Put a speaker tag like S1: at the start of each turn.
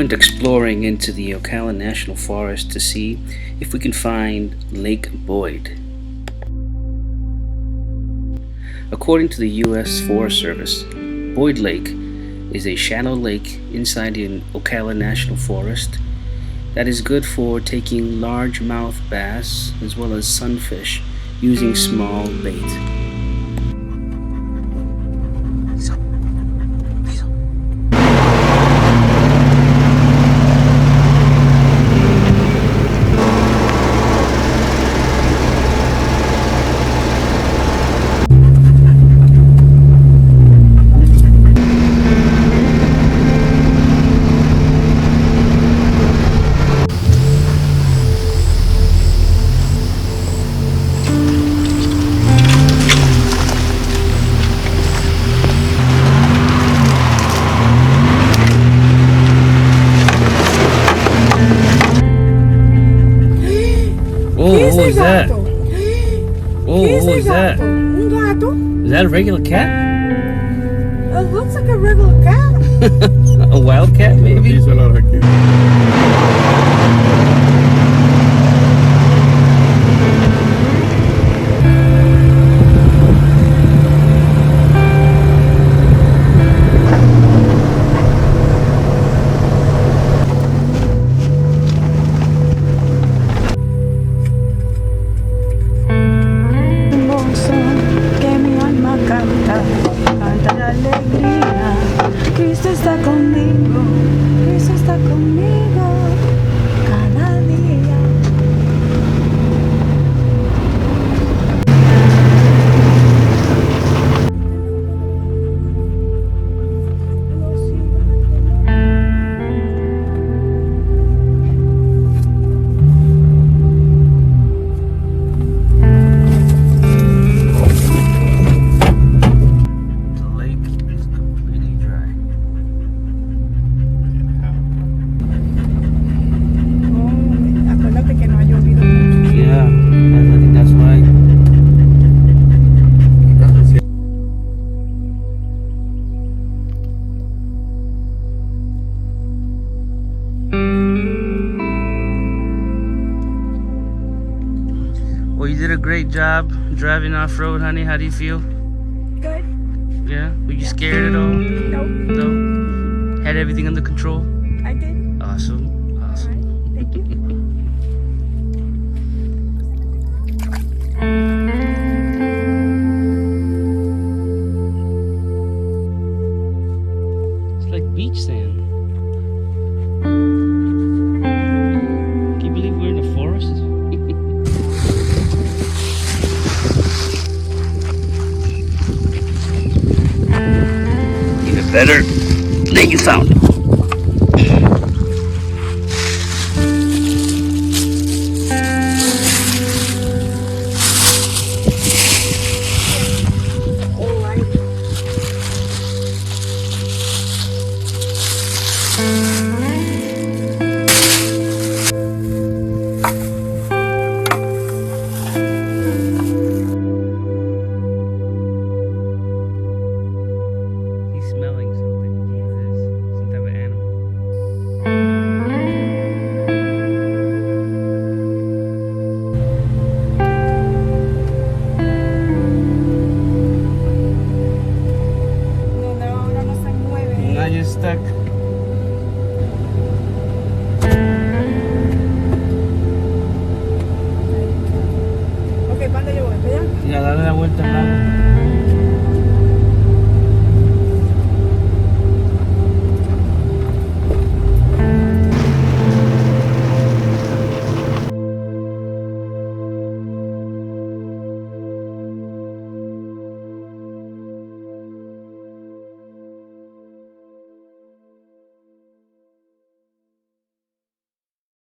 S1: went exploring into the Ocala National Forest to see if we can find Lake Boyd. According to the U.S. Forest Service, Boyd Lake is a shallow lake inside the Ocala National Forest that is good for taking largemouth bass as well as sunfish using small bait.
S2: What was that? Oh, what was that?
S3: Un gato.
S1: Is that a regular cat?
S3: It looks like a regular cat.
S1: A wild cat, maybe?
S3: Cristo está conmigo cada día.
S1: Well, you did a great job driving off-road, honey. How do you feel?
S3: Good.
S1: Yeah? Were you scared at all?
S3: No.
S1: No? Had everything under control?
S3: I did.
S1: Awesome. Awesome.
S3: All right. Thank you.
S1: It's like beach sand. Can you believe we're in the forest? Even better than you found it.